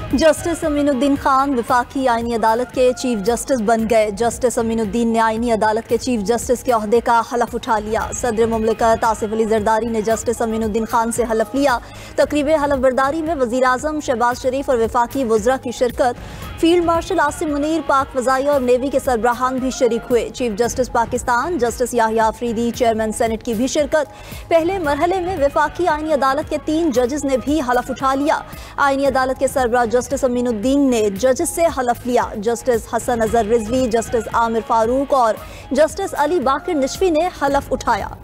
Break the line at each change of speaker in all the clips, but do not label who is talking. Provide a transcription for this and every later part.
Justice Aminuddin Khan वफाकी आईनी अदालत के चीफ जस्टिस बन गए। जस्टिस अमीनुद्दीन ने आईनी अदालत के चीफ जस्टिस के ओहदे का हलफ उठा लिया। सदर मुमलिकत आसिफ अली जरदारी ने जस्टिस अमीनुद्दीन खान से हलफ लिया। तकरीब हलफ बर्दारी में वज़ीर आज़म शहबाज शरीफ और वफाकी वज़रा की शिरकत। फील्ड मार्शल आसिम मुनीर, पाक फ़ज़ाई और नेवी के सरबराहान भी शरीक हुए। Chief justice Pakistan justice Yahya Afridi, chairman senate की भी शिरकत। पहले मरहले में वफाकी आईनी अदालत के 3 जजेस ने भी हलफ उठा लिया। आईनी अदालत के सरबराह जस्टिस अमीनुद्दीन ने जजेस से हलफ लिया। जस्टिस हसन अजहर रिजवी, जस्टिस आमिर फारूक और जस्टिस अली बाकिर निशवी ने हलफ उठाया।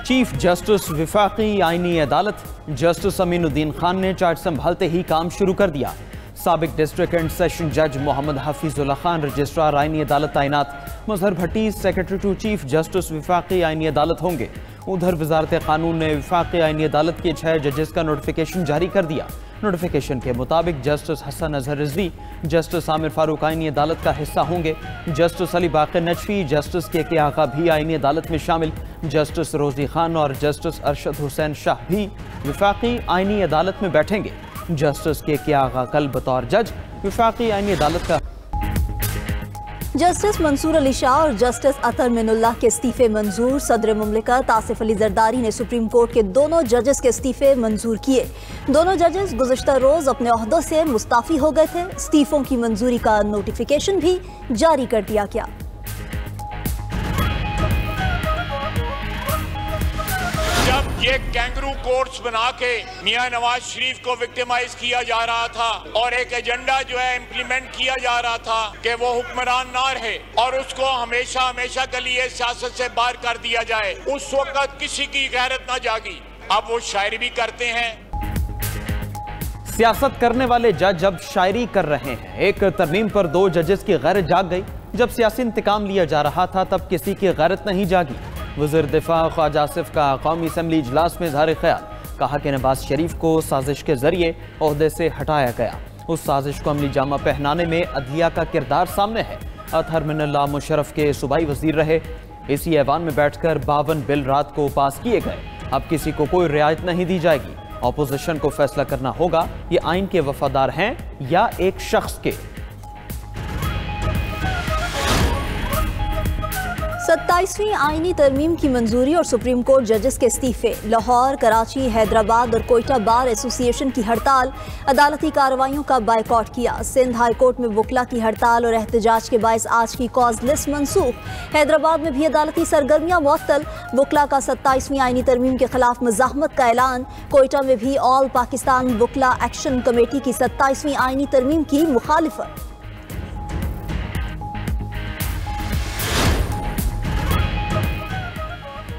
चीफ जस्टिस वफाकी आईनी अदालत जस्टिस अमीनुद्दीन खान ने चार्ज संभालते ही काम शुरू कर दिया। साबिक डिस्ट्रिक्ट एंड सेशन जज मोहम्मद हफीजुल्ला खान रजिस्ट्रार आईनी अदालत तैनात। मजहर भट्टी सेक्रेटरी टू चीफ जस्टिस वफाकी आईनी अदालत होंगे। उधर वजारत कानून ने वफाकी आईनी अदालत के 6 जजेस का नोटिफिकेशन जारी कर दिया। नोटिफिकेशन के मुताबिक जस्टिस हसन अजहर रिजवी जस्टिस आमिर फारूक आईनी अदालत का हिस्सा होंगे। जस्टिस अली बाकिर नजफी, जस्टिस के आगा भी आईनी अदालत में शामिल। जस्टिस रोजी खान और जस्टिस अरशद हुसैन शाह भी वफाकी आईनी अदालत में बैठेंगे। जस्टिस के आगा कल बतौर जज वफाकी आईनी अदालत का।
जस्टिस मंसूर अली शाह और जस्टिस अतर मिनुल्लाह के इस्तीफे मंजूर। सदर मुमलिकत आसिफ अली जरदारी ने सुप्रीम कोर्ट के दोनों जजेस के इस्तीफे मंजूर किए। दोनों जजेस गुज़श्ता रोज अपने ओहदों से मुस्ताफी हो गए थे। इस्तीफों की मंजूरी का नोटिफिकेशन भी जारी कर दिया गया।
ये कैंगरू कोर्ट्स बना के मियां नवाज शरीफ को विक्टिमाइज किया जा रहा था और एक एजेंडा जो है इम्प्लीमेंट किया जा रहा था कि वो हुक्मरान ना रहे और उसको हमेशा हमेशा के लिए सियासत से बाहर कर दिया जाए। उस वक्त किसी की गैरत ना जागी। अब वो शायरी भी करते हैं।
सियासत करने वाले जज अब शायरी कर रहे हैं। एक तरमीम पर 2 जजेस की गैरत जाग गई। जब सियासी इंतकाम लिया जा रहा था तब किसी की गैरत नहीं जागी। वज़ीर दिफा ख्वाजा आसिफ का कौमी असम्बली इजलास में इज़हार ख्याल, कहा कि नवाज शरीफ को साजिश के जरिए ओहदे से हटाया गया। उस साजिश को अमली जामा पहनाने में अदलिया का किरदार सामने है। अतहर मिनल्लाह मुशर्रफ के सूबाई वजीर रहे। इसी ऐवान में बैठकर 52 बिल रात को पास किए गए। अब किसी को कोई रियायत नहीं दी जाएगी। अपोजिशन को फैसला करना होगा ये आइन के वफादार हैं या एक शख्स के।
27वीं आईनी तरमीम की मंजूरी और सुप्रीम कोर्ट जजेस के इस्तीफे। लाहौर, कराची, हैदराबाद और कोयटा बार एसोसिएशन की हड़ताल। अदालती कार्रवाइयों का बायकॉट किया। सिंध हाई कोर्ट में वकला की हड़ताल और एहतजाज के बायस आज की कॉज लिस्ट मनसूख। हैदराबाद में भी अदालती सरगर्मियां मुअत्तल। वकला का 27वीं आईनी तरमीम के खिलाफ मज़ाहमत का ऐलान। कोयटा में भी ऑल पाकिस्तान वकला एक्शन कमेटी की 27वीं आईनी तरमीम की मुखालिफत।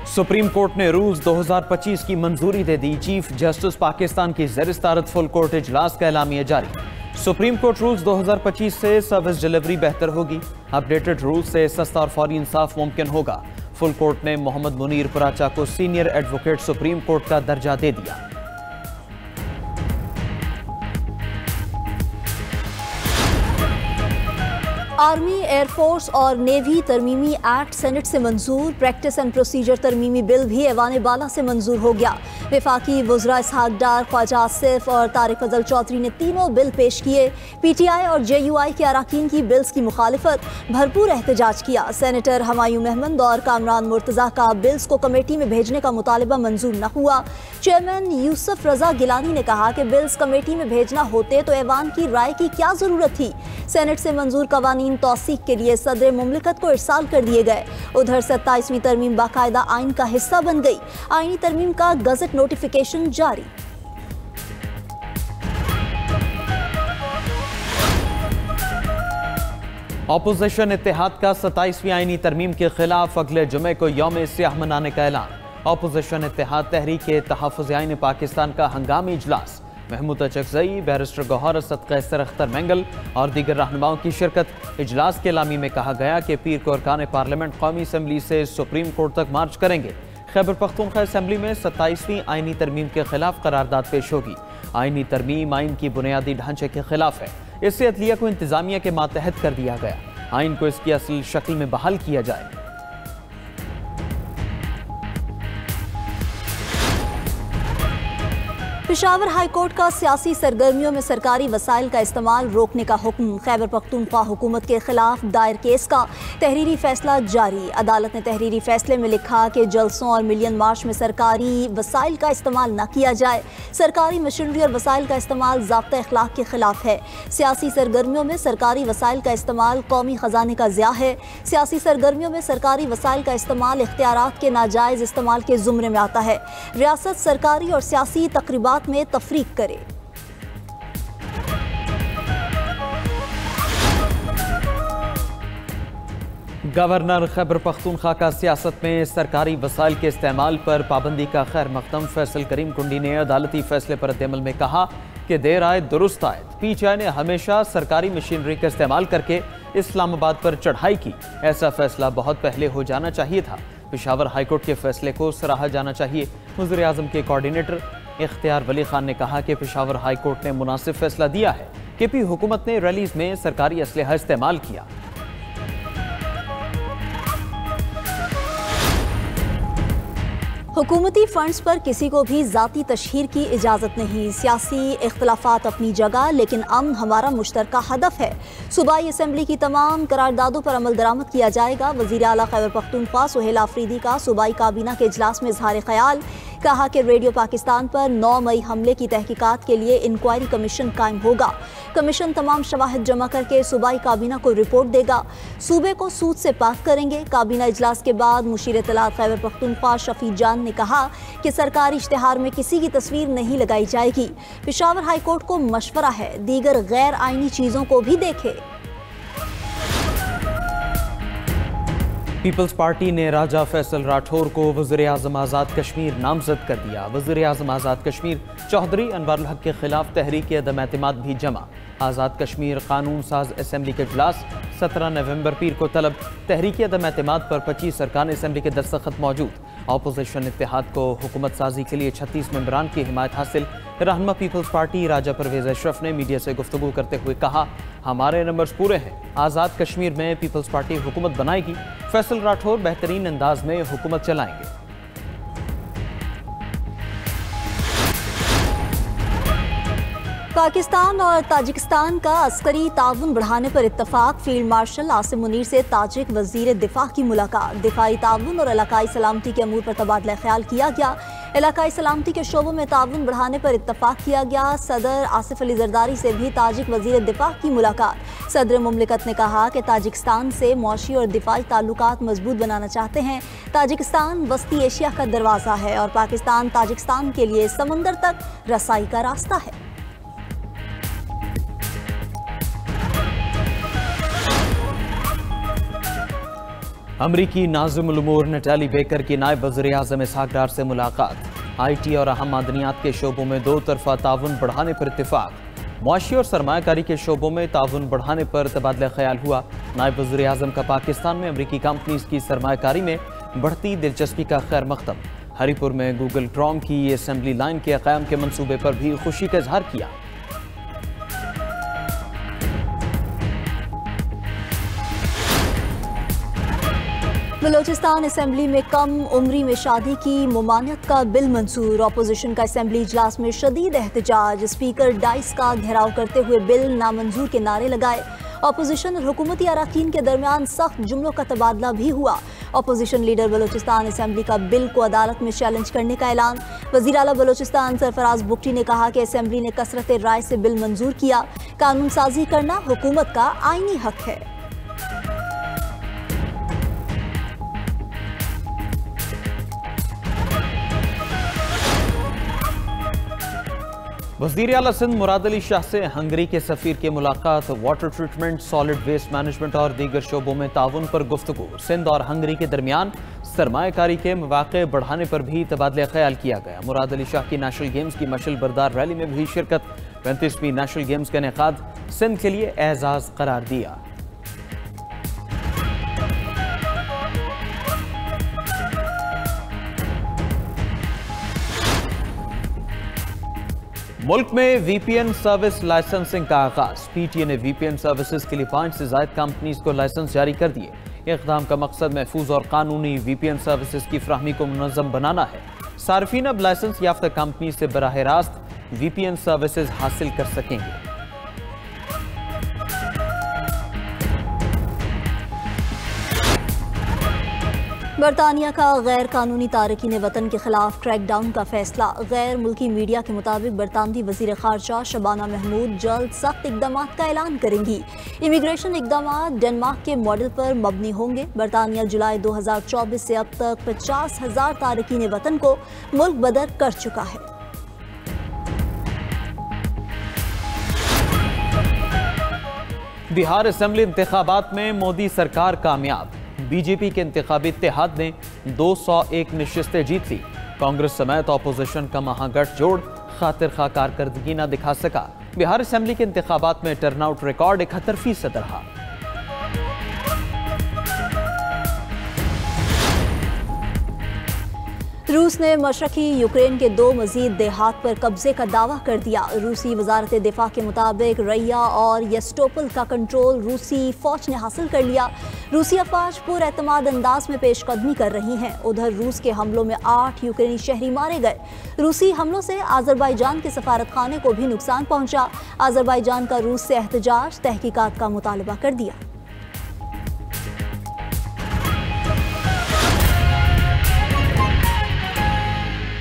सुप्रीम कोर्ट ने रूल्स 2025 की मंजूरी दे दी। चीफ जस्टिस पाकिस्तान की ज़ेर-ए-सदारत फुल कोर्ट इजलास का एलामिया जारी। सुप्रीम कोर्ट रूल्स 2025 से सर्विस डिलीवरी बेहतर होगी। अपडेटेड रूल्स से सस्ता और फौरी इंसाफ मुमकिन होगा। फुल कोर्ट ने मोहम्मद मुनीर पराचा को सीनियर एडवोकेट सुप्रीम कोर्ट का दर्जा दे दिया।
आर्मी, एयरफोर्स और नेवी तरमीमी एक्ट सेनेट से मंजूर। प्रैक्टिस एंड प्रोसीजर तरमीमी बिल भी ऐवान बाला से मंजूर हो गया। वफाकी वज़रा इसहाक डार, ख्वाजा आसिफ और तारिक फजल चौधरी ने तीनों बिल पेश किए। PTI और JUI के अराकीन की बिल्स की मुखालिफत, भरपूर एहतजाज किया। सेनेटर हमायूं महमद और कामरान मुर्तज़ा का बिल्स को कमेटी में भेजने का मुतालिबा मंजूर न हुआ। चेयरमैन यूसुफ रजा गिलानी ने कहा कि बिल्स कमेटी में भेजना होते तो ऐवान की राय की क्या जरूरत थी। सेनेट से मंजूर कवानीन तौसीक के लिए सदर मुमलिकत को इरसाल कर दिए गए। उधर 27वीं तरमीम बाकायदा आइन का हिस्सा बन गई। आइनी तरमीम का गजट नोटिफिकेशन जारी।
अपोजिशन इत्तेहाद का 27वीं आइनी तरमीम के खिलाफ अगले जुमे को यौम सियाह मनाने का ऐलान। अपोजिशन इत्तेहाद तहरीक तहफ़्फ़ुज़ आइन पाकिस्तान का हंगामी इजलास। महमूद अचकज़ई, बैरिस्टर गौहर, असद कैसर अख्तर मेंगल और दीगर रहनुमाओं की शिरकत। इजलास के एलामी में कहा गया कि पीर को अरकान पार्लियामेंट कौमी असम्बली से सुप्रीम कोर्ट तक मार्च करेंगे। खैबर पख्तूनख्वा असम्बली में 27वीं आइनी तरमीम के खिलाफ करारदाद पेश होगी। आइनी तरमीम आइन की बुनियादी ढांचे के खिलाफ है। इससे अदलिया को इंतजामिया के मातहत कर दिया गया। आइन को इसकी असल शक्ल में बहाल किया जाए।
पेशावर हाई कोर्ट का सियासी सरगर्मियों में सरकारी वसाइल का इस्तेमाल रोकने का हुक्म। खैबर पख्तूनख्वा हुकूमत के खिलाफ दायर केस का तहरीरी फैसला जारी। अदालत ने तहरीरी फैसले में लिखा कि जलसों और मिलियन मार्च में सरकारी वसाइल का इस्तेमाल न किया जाए। सरकारी मशीनरी और वसाइल का इस्तेमाल ज़ाब्ता अखलाक के खिलाफ है। सियासी सरगर्मियों में सरकारी वसाइल का इस्तेमाल कौमी खजाने का ज़िया है। सियासी सरगर्मियों में सरकारी वसाइल का इस्तेमाल इख्तियारात के नाजायज़ इस्तेमाल के ज़ुमरे में आता है। रियासत सरकारी और सियासी तकरीबात में तफरीक करे।
गवर्नर खैबर पख्तूनख्वा का सियासत में सरकारी वसाइल के इस्तेमाल पर पाबंदी का खैर मकदम फैसल करीम कुंडी ने अदालती फैसले पर रद्द-ए-अमल में कहा कि देर आए दुरुस्त आए। पीटीआई ने हमेशा सरकारी मशीनरी का इस्तेमाल करके इस्लामाबाद पर चढ़ाई की। ऐसा फैसला बहुत पहले हो जाना चाहिए था। पेशावर हाईकोर्ट के फैसले को सराहा जाना चाहिए। वज़ीर आज़म के कोऑर्डिनेटर इख्तियार वली खान ने कहा कि पेशावर हाई कोर्ट ने मुनासिब फैसला दिया है। केपी हुकूमत ने रैलीज में सरकारी असलहा इस्तेमाल किया।
हुकूमती फंड्स पर किसी को भी ज़ाती तशहीर की इजाज़त नहीं। सियासी इख्तलाफात अपनी जगह, लेकिन अमन हमारा मुश्तरका हदफ है। सूबाई असम्बली की तमाम करारदादों पर अमल दरामद किया जाएगा। वज़ीर आला खैबर पख्तूनख्वा सुहेल आफरीदी का सूबाई काबीना के इजलास में इजहार ख्याल। कहा कि रेडियो पाकिस्तान पर 9 मई हमले की तहकीकात के लिए इंक्वायरी कमीशन कायम होगा। कमीशन तमाम शवाहिद जमा करके सूबाई काबीना को रिपोर्ट देगा। सूबे को सूद से पाक करेंगे। काबीना इजलास के बाद मुशीर इत्तलात खैबर पख्तूनख्वा शफी जान ने कहा कि सरकारी इश्तिहार में किसी की तस्वीर नहीं लगाई जाएगी। पेशावर हाई कोर्ट को मशवरा है दीगर गैर आईनी चीजों को भी देखे।
पीपल्स पार्टी ने राजा फैसल राठौर को वज़ीर आज़म आज़ाद कश्मीर नामजद कर दिया। वज़ीर आज़म आज़ाद कश्मीर चौधरी अनवारुल हक के खिलाफ तहरीक अदम एतमाद भी जमा। आज़ाद कश्मीर कानून साज असम्बली के इजलास 17 नवंबर पीर को तलब। तहरीक अदम एतमाद पर 25 अरकान असम्बली के दस्तखत मौजूद। अपोजिशन इत्तेहाद को हुकूमत साजी के लिए 36 मेंबरान की हिमायत हासिल। रहनुमा पीपल्स पार्टी राजा परवेज अशरफ ने मीडिया से गुफ्तगू करते हुए कहा, हमारे नंबर्स पूरे हैं। आज़ाद कश्मीर में पीपल्स पार्टी हुकूमत बनाएगी। फैसल राठौर बेहतरीन अंदाज में हुकूमत चलाएंगे।
पाकिस्तान और ताजिकिस्तान का अस्करी ताउन बढ़ाने पर इत्तफाक। फील्ड मार्शल आसिम मुनीर से ताजिक वजीर दिफा की मुलाकात। दिफाई ताउन और इलाकाई सलामती के अमूर पर तबादला ख्याल किया गया। इलाकाई सलामती के शोबों में ताउन बढ़ाने पर इत्तफाक किया गया। सदर आसिफ अली जरदारी से भी ताजिक वजीर दिफा की मुलाकात। सदर मुमलिकत ने कहा कि ताजिकिस्तान से मौशी और दिफाई ताल्लुकात मजबूत बनाना चाहते हैं। ताजिकिस्तान वस्ती एशिया का दरवाज़ा है और पाकिस्तान ताजिकिस्तान के लिए समंदर तक रसाई का रास्ता है।
अमरीकी नाज़िमुल उमूर नटाली बेकर की नायब वज़ीर आज़म इसहाक डार से मुलाकात। IT और अहम मादनियात के शोबों में दो तरफा ताउन बढ़ाने पर इत्तेफाक। मुआशी और सरमायाकारी के शोबों में ताउन बढ़ाने पर तबादला ख्याल हुआ। नायब वज़ीर आज़म का पाकिस्तान में अमरीकी कंपनीज की सरमायाकारी में बढ़ती दिलचस्पी का खैर मकदम। हरीपुर में गूगल क्रोम की असम्बली लाइन के क़याम के मनसूबे पर भी खुशी का इजहार किया।
बलोचिस्तान असम्बली में कम उम्री में शादी की मुमानियत का बिल मंजूर। अपोजिशन का असम्बली इजलास में शदीद एहतजाज। स्पीकर डाइस का घेराव करते हुए बिल नामंजूर के नारे लगाए। अपोजिशन और हुकूमती अराकीन के दरमियान सख्त जुमलों का तबादला भी हुआ। अपोजिशन लीडर बलोचिस्तान असम्बली का बिल को अदालत में चैलेंज करने का ऐलान। वज़ीर आला बलोचिस्तान सरफराज बुगटी ने कहा कि असम्बली ने कसरत राय से बिल मंजूर किया। कानून साजी करना हुकूमत का आईनी हक है।
वज़ीर आला सिंध मुराद अली शाह से हंगरी के सफ़ीर की मुलाकात। Water treatment, solid waste management और दीगर शोबों में ताउन पर गुफ्तगू। सिंध और हंगरी के दरमियान सरमायाकारी के मौक़े बढ़ाने पर भी तबादला ख्याल किया गया। मुराद अली शाह की नेशनल गेम्स की मशल बरदार रैली में भी शिरकत। 35वीं नेशनल गेम्स का इनेकाद सिंध के लिए एजाज़ करार दिया। मुल्क में VPN सर्विस लाइसेंसिंग का आगाज। PTA ने VPN सर्विसेज के लिए 5 से ज़ायद कंपनीज को लाइसेंस जारी कर दिए। इक़दाम का मकसद महफूज और कानूनी VPN सर्विसेज की फ्राहमी को मुनज़्ज़म बनाना है। सार्फिन अब लाइसेंस याफ्ता कंपनी से बराह रास्त VPN सर्विसेज हासिल कर सकेंगे।
बरतानिया का गैर कानूनी तारकीन वतन के खिलाफ क्रैकडाउन का फैसला। गैर मुल्की मीडिया के मुताबिक बरतानवी वजीर खारजा शबाना महमूद जल्द सख्त इकदाम का ऐलान करेंगी। इमिग्रेशन इकदाम डेनमार्क के मॉडल पर मबनी होंगे। बरतानिया जुलाई 2024 से अब तक 50,000 तारकीन वतन को मुल्क बदर कर चुका है।
बिहार असेंबली इंतखाबात में मोदी सरकार कामयाब। बीजेपी के इंतखाबी इत्तेहाद ने 201 नशिस्तें जीत ली। कांग्रेस समेत अपोजिशन का महागठजोड़ खातिर खा कारकर्दगी न दिखा सका। बिहार असेंबली के इंतखाबात में टर्नआउट रिकॉर्ड 71% रहा।
रूस ने मशरकी यूक्रेन के 2 मजीद देहात पर कब्जे का दावा कर दिया। रूसी वजारत दिफा के मुताबिक रैया और यस्टोपल का कंट्रोल रूसी फौज ने हासिल कर लिया। रूसी अफवाज पुरएतमाद अंदाज में पेशकदमी कर रही हैं। उधर रूस के हमलों में 8 यूक्रेनी शहरी मारे गए। रूसी हमलों से आज़रबाईजान के सफारत खाने को भी नुकसान पहुंचा। आज़रबाईजान का रूस से एहतजाज, तहकीकात का मुतालबा कर दिया।